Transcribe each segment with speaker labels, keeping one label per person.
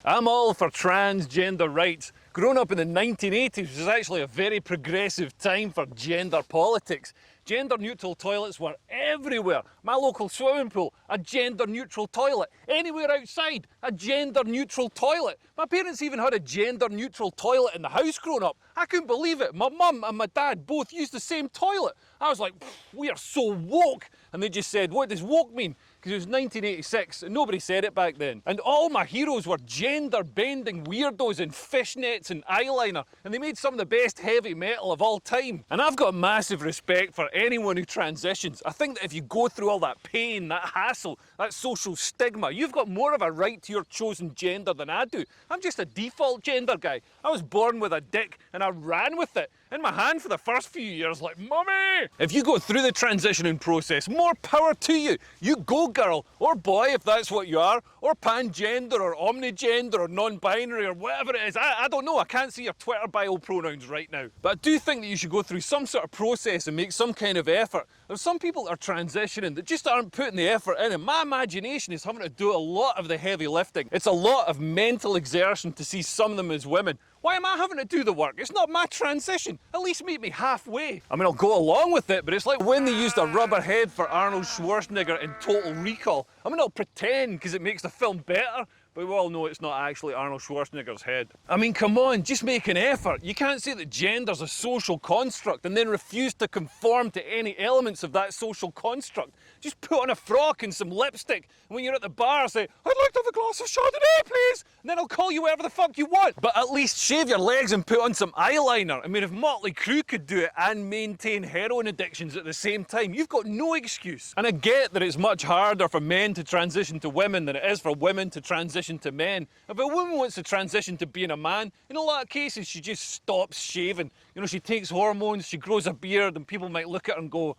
Speaker 1: I'm all for transgender rights. Growing up in the 1980s was actually a very progressive time for gender politics. Gender-neutral toilets were everywhere. My local swimming pool, a gender-neutral toilet. Anywhere outside, a gender-neutral toilet. My parents even had a gender-neutral toilet in the house growing up. I couldn't believe it. My mum and my dad both used the same toilet. I was like, we are so woke. And they just said, what does woke mean? Because it was 1986 and nobody said it back then. And all my heroes were gender-bending weirdos in fishnets and eyeliner, and they made some of the best heavy metal of all time. And I've got massive respect for anyone who transitions. I think that if you go through all that pain, that hassle, that social stigma, you've got more of a right to your chosen gender than I do. I'm just a default gender guy. I was born with a dick and I ran with it in my hand for the first few years like, Mummy! If you go through the transitioning process, more power to you. You go, girl, or boy if that's what you are, or pangender or omnigender or non-binary or whatever it is. I don't know, I can't see your Twitter bio pronouns right now. But I do think that you should go through some sort of process and make some kind of effort. There's some people that are transitioning that just aren't putting the effort in, and my imagination is having to do a lot of the heavy lifting. It's a lot of mental exertion to see some of them as women. Why am I having to do the work? It's not my transition. At least meet me halfway. I mean, I'll go along with it, but it's like when they used a rubber head for Arnold Schwarzenegger in Total Recall. I mean, I'll pretend because it makes the film better, but we all know it's not actually Arnold Schwarzenegger's head. I mean, come on, just make an effort. You can't say that gender's a social construct and then refuse to conform to any elements of that social construct. Just put on a frock and some lipstick, and when you're at the bar, say, I'd like to have a glass of Chardonnay, please, and then I'll call you whatever the fuck you want. But at least shave your legs and put on some eyeliner. I mean, if Motley Crue could do it and maintain heroin addictions at the same time, you've got no excuse. And I get that it's much harder for men to transition to women than it is for women to transition to men. If a woman wants to transition to being a man, in a lot of cases she just stops shaving. You know, she takes hormones, she grows a beard, and people might look at her and go,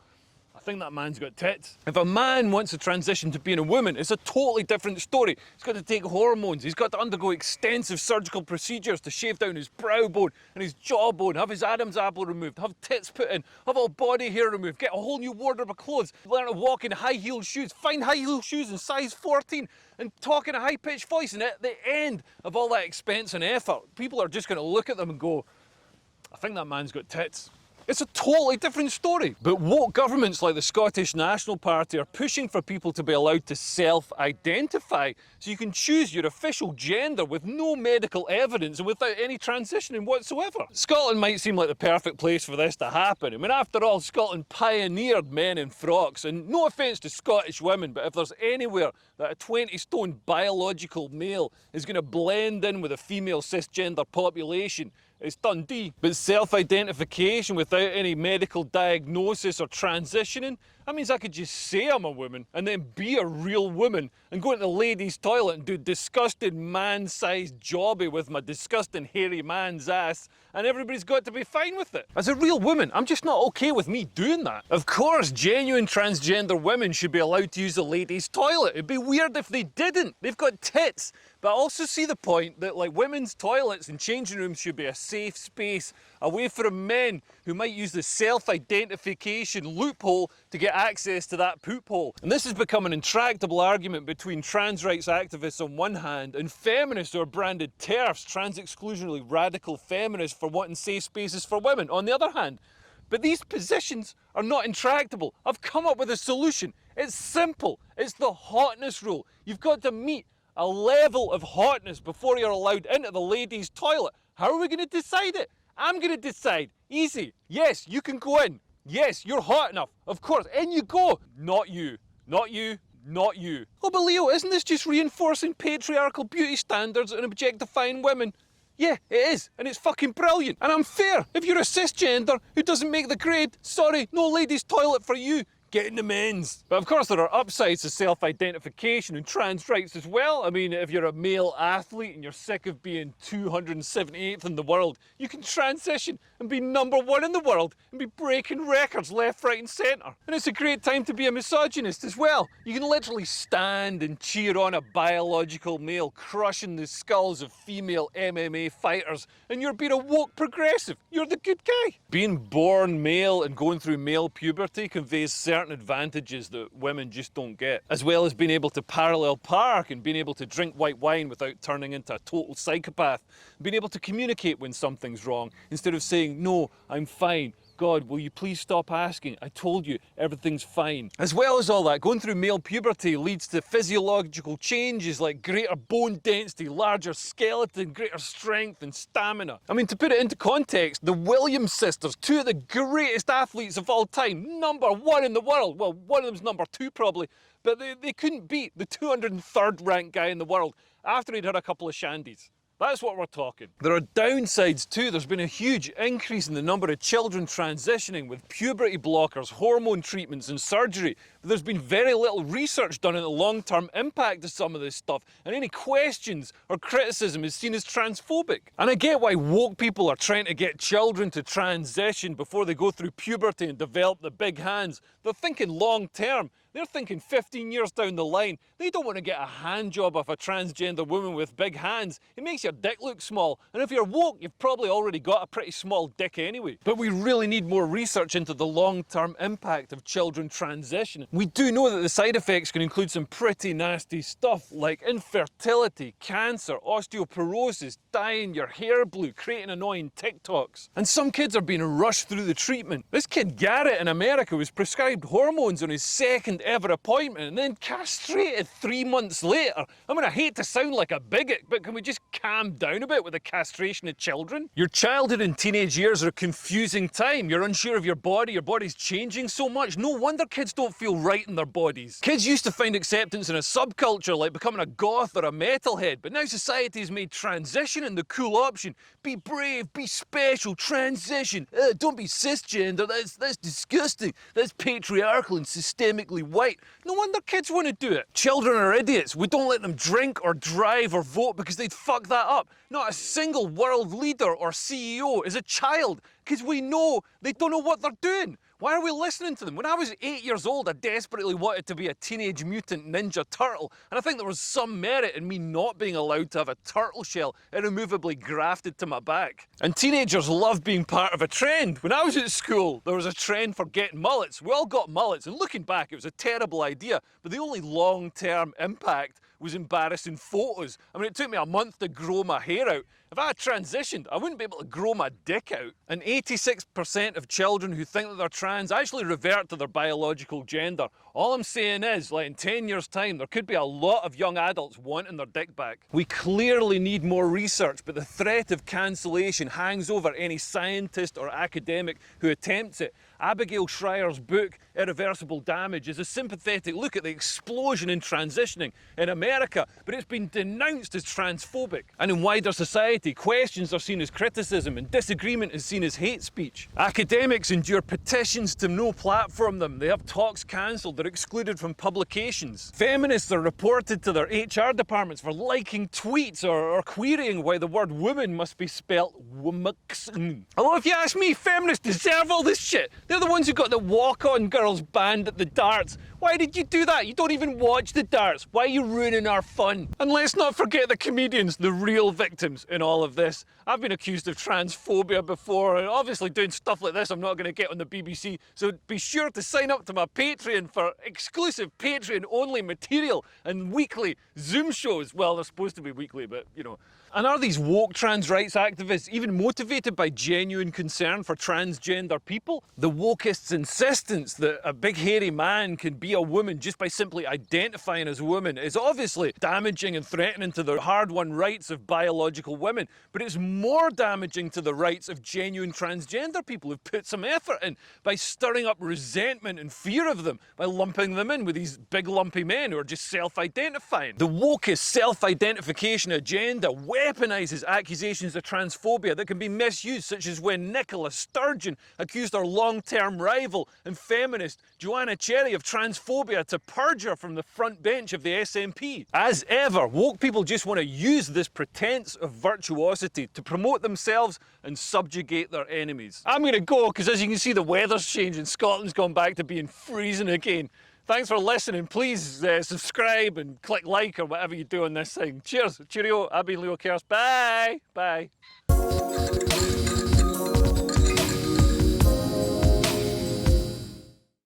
Speaker 1: I think that man's got tits. If a man wants to transition to being a woman, it's a totally different story. He's got to take hormones, he's got to undergo extensive surgical procedures to shave down his brow bone and his jawbone, have his Adam's apple removed, have tits put in, have all body hair removed, get a whole new wardrobe of clothes, learn to walk in high-heeled shoes, find high-heeled shoes in size 14, and talk in a high-pitched voice. And at the end of all that expense and effort, people are just going to look at them and go, I think that man's got tits. It's a totally different story. But woke governments like the Scottish National Party are pushing for people to be allowed to self-identify so you can choose your official gender with no medical evidence and without any transitioning whatsoever. Scotland might seem like the perfect place for this to happen. I mean, after all, Scotland pioneered men in frocks, and no offence to Scottish women, but if there's anywhere that a 20-stone biological male is going to blend in with a female cisgender population, it's Dundee. But self-identification without any medical diagnosis or transitioning, that means I could just say I'm a woman and then be a real woman and go into the ladies' toilet and do disgusting man-sized jobby with my disgusting hairy man's ass, and everybody's got to be fine with it. As a real woman, I'm just not okay with me doing that. Of course, genuine transgender women should be allowed to use the ladies' toilet. It'd be weird if they didn't. They've got tits. But I also see the point that, like, women's toilets and changing rooms should be a safe space away from men who might use the self-identification loophole to get access to that poop hole. And this has become an intractable argument between trans rights activists on one hand and feminists who are branded TERFs, trans-exclusionary radical feminists, for wanting safe spaces for women on the other hand. But these positions are not intractable. I've come up with a solution. It's simple. It's the hotness rule. You've got to meet a level of hotness before you're allowed into the ladies' toilet. How are we going to decide it? I'm going to decide. Easy. Yes, you can go in. Yes, you're hot enough. Of course, in you go. Not you. Not you. Not you. Oh, but Leo, isn't this just reinforcing patriarchal beauty standards and objectifying women? Yeah, it is, and it's fucking brilliant. And I'm fair. If you're a cisgender who doesn't make the grade, sorry, no ladies' toilet for you. Get in the men's. But of course there are upsides to self-identification and trans rights as well. I mean, if you're a male athlete and you're sick of being 278th in the world, you can transition and be #1 in the world and be breaking records left, right and centre. And it's a great time to be a misogynist as well. You can literally stand and cheer on a biological male crushing the skulls of female MMA fighters, and you're being a woke progressive. You're the good guy. Being born male and going through male puberty conveys certain certain advantages that women just don't get, as well as being able to parallel park and being able to drink white wine without turning into a total psychopath, being able to communicate when something's wrong instead of saying, no, I'm fine. God, will you please stop asking? I told you, everything's fine. As well as all that, going through male puberty leads to physiological changes like greater bone density, larger skeleton, greater strength and stamina. I mean, to put it into context, the Williams sisters, two of the greatest athletes of all time, #1 in the world. Well, one of them's #2 probably, but they couldn't beat the 203rd ranked guy in the world after he'd had a couple of shandies. That's what we're talking. There are downsides too. There's been a huge increase in the number of children transitioning with puberty blockers, hormone treatments and surgery. But there's been very little research done on the long-term impact of some of this stuff, and any questions or criticism is seen as transphobic. And I get why woke people are trying to get children to transition before they go through puberty and develop the big hands. They're thinking long-term. They're thinking 15 years down the line. They don't want to get a hand job off a transgender woman with big hands. It makes your dick look small. And if you're woke, you've probably already got a pretty small dick anyway. But we really need more research into the long-term impact of children transitioning. We do know that the side effects can include some pretty nasty stuff like infertility, cancer, osteoporosis, dyeing your hair blue, creating annoying TikToks. And some kids are being rushed through the treatment. This kid Garrett in America was prescribed hormones on his second ever appointment and then castrated 3 months later. I mean, I hate to sound like a bigot, but can we just calm down a bit with the castration of children? Your childhood and teenage years are a confusing time. You're unsure of your body's changing so much. No wonder kids don't feel right in their bodies. Kids used to find acceptance in a subculture like becoming a goth or a metalhead, but now society's made transitioning the cool option. Be brave, be special, transition. Don't be cisgender, that's disgusting. That's patriarchal and systemically white. No wonder kids want to do it. Children are idiots. We don't let them drink or drive or vote because they'd fuck that up. Not a single world leader or CEO is a child because we know they don't know what they're doing. Why are we listening to them? When I was 8 years old, I desperately wanted to be a teenage mutant ninja turtle, and I think there was some merit in me not being allowed to have a turtle shell irremovably grafted to my back. And teenagers love being part of a trend. When I was at school, there was a trend for getting mullets. We all got mullets, and looking back, it was a terrible idea, but the only long-term impact was embarrassing photos. I mean, it took me a month to grow my hair out. If I had transitioned, I wouldn't be able to grow my dick out. And 86% of children who think that they're trans actually revert to their biological gender. All I'm saying is, like in 10 years' time, there could be a lot of young adults wanting their dick back. We clearly need more research, but the threat of cancellation hangs over any scientist or academic who attempts it. Abigail Schreier's book, Irreversible Damage, is a sympathetic look at the explosion in transitioning in America, but it's been denounced as transphobic. And in wider society, questions are seen as criticism and disagreement is seen as hate speech. Academics endure petitions to no platform them. They have talks cancelled, they're excluded from publications. Feminists are reported to their HR departments for liking tweets or querying why the word woman must be spelt womixing. Although if you ask me, feminists deserve all this shit. They're the ones who got the walk-on girls banned at the darts. Why did you do that? You don't even watch the darts. Why are you ruining our fun? And let's not forget the comedians, the real victims in all of this. I've been accused of transphobia before, and obviously doing stuff like this I'm not going to get on the BBC, so be sure to sign up to my Patreon for exclusive Patreon-only material and weekly Zoom shows. Well, they're supposed to be weekly, but, you know. And are these woke trans rights activists even motivated by genuine concern for transgender people? The Wokeists' insistence that a big hairy man can be a woman just by simply identifying as a woman is obviously damaging and threatening to the hard-won rights of biological women, but it's more damaging to the rights of genuine transgender people who've put some effort in by stirring up resentment and fear of them, by lumping them in with these big lumpy men who are just self-identifying. The wokeist self-identification agenda weaponizes accusations of transphobia that can be misused, such as when Nicola Sturgeon accused our long-term rival and feminist Joanna Cherry of transphobia to purge her from the front bench of the SNP. As ever, woke people just want to use this pretense of virtuosity to promote themselves and subjugate their enemies. I'm going to go because, as you can see, the weather's changing. Scotland's gone back to being freezing again. Thanks for listening. Please subscribe and click like or whatever you do on this thing. Cheers. Cheerio. I've been Leo Kerst. Bye. Bye.